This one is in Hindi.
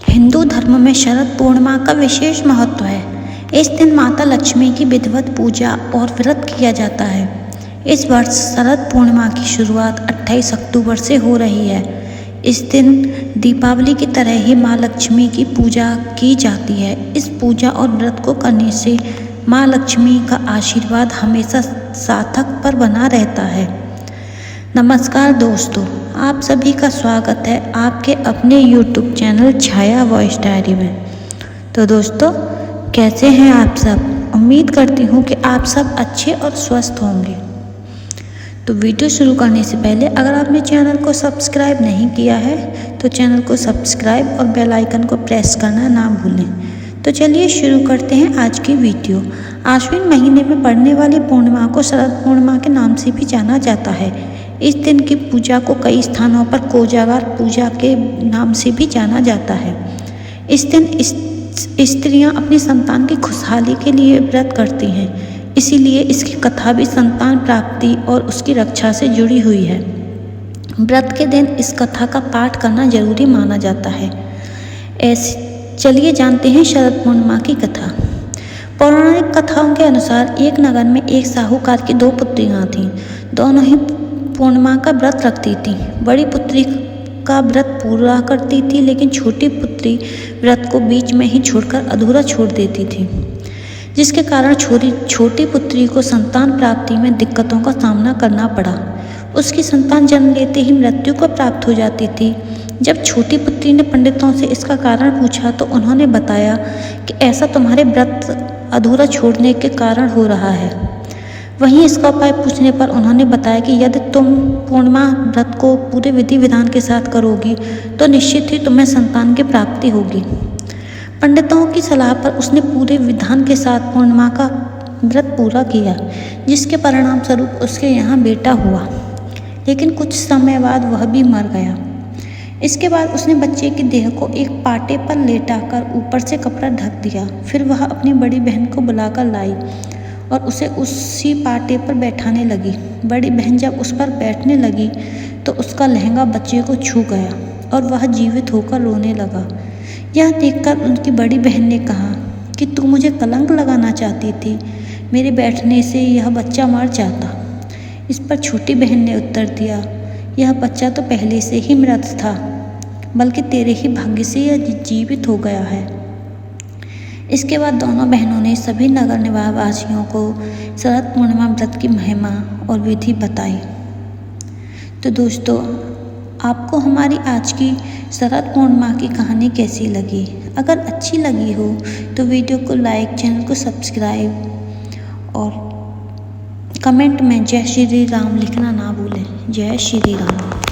हिंदू धर्म में शरद पूर्णिमा का विशेष महत्व है। इस दिन माता लक्ष्मी की विधिवत पूजा और व्रत किया जाता है। इस वर्ष शरद पूर्णिमा की शुरुआत 28 अक्टूबर से हो रही है। इस दिन दीपावली की तरह ही माँ लक्ष्मी की पूजा की जाती है। इस पूजा और व्रत को करने से माँ लक्ष्मी का आशीर्वाद हमेशा सार्थक पर बना रहता है। नमस्कार दोस्तों, आप सभी का स्वागत है आपके अपने YouTube चैनल छाया वॉइस डायरी में। तो दोस्तों, कैसे हैं आप सब? उम्मीद करती हूँ कि आप सब अच्छे और स्वस्थ होंगे। तो वीडियो शुरू करने से पहले अगर आपने चैनल को सब्सक्राइब नहीं किया है तो चैनल को सब्सक्राइब और बेल आइकन को प्रेस करना ना भूलें। तो चलिए शुरू करते हैं आज की वीडियो। आश्विन महीने में पड़ने वाली पूर्णिमा को शरद पूर्णिमा के नाम से भी जाना जाता है। इस दिन की पूजा को कई स्थानों पर कोजागर पूजा के नाम से भी जाना जाता है। इस दिन स्त्रियां अपनी संतान की खुशहाली के लिए व्रत करती हैं, इसीलिए इसकी कथा भी संतान प्राप्ति और उसकी रक्षा से जुड़ी हुई है। व्रत के दिन इस कथा का पाठ करना जरूरी माना जाता है। ऐसे चलिए जानते हैं शरद पूर्णिमा की कथा। पौराणिक कथाओं के अनुसार एक नगर में एक साहूकार की 2 पुत्रियां थीं। दोनों ही पूर्णिमा का व्रत रखती थी। बड़ी पुत्री का व्रत पूरा करती थी, लेकिन छोटी पुत्री व्रत को बीच में ही छोड़कर अधूरा छोड़ देती थी, जिसके कारण छोटी पुत्री को संतान प्राप्ति में दिक्कतों का सामना करना पड़ा। उसकी संतान जन्म लेते ही मृत्यु को प्राप्त हो जाती थी। जब छोटी पुत्री ने पंडितों से इसका कारण पूछा तो उन्होंने बताया कि ऐसा तुम्हारे व्रत अधूरा छोड़ने के कारण हो रहा है। वहीं इसका उपाय पूछने पर उन्होंने बताया कि यदि तुम पूर्णिमा व्रत को पूरे विधि विधान के साथ करोगी तो निश्चित ही तुम्हें संतान की प्राप्ति होगी। पंडितों की सलाह पर उसने पूरे विधान के साथ पूर्णिमा का व्रत पूरा किया, जिसके परिणाम स्वरूप उसके यहाँ बेटा हुआ, लेकिन कुछ समय बाद वह भी मर गया। इसके बाद उसने बच्चे की देह को एक पाटे पर लेटाकर ऊपर से कपड़ा ढक दिया। फिर वह अपनी बड़ी बहन को बुलाकर लाई और उसे उसी पाटे पर बैठाने लगी। बड़ी बहन जब उस पर बैठने लगी तो उसका लहंगा बच्चे को छू गया और वह जीवित होकर रोने लगा। यह देखकर उनकी बड़ी बहन ने कहा कि तू मुझे कलंक लगाना चाहती थी, मेरे बैठने से यह बच्चा मर जाता। इस पर छोटी बहन ने उत्तर दिया, यह बच्चा तो पहले से ही मृत था, बल्कि तेरे ही भाग्य से यह जीवित हो गया है। इसके बाद दोनों बहनों ने सभी नगर निवासियों को शरद पूर्णिमा व्रत की महिमा और विधि बताई। तो दोस्तों, आपको हमारी आज की शरद पूर्णिमा की कहानी कैसी लगी? अगर अच्छी लगी हो तो वीडियो को लाइक, चैनल को सब्सक्राइब और कमेंट में जय श्री राम लिखना ना भूलें। जय श्री राम।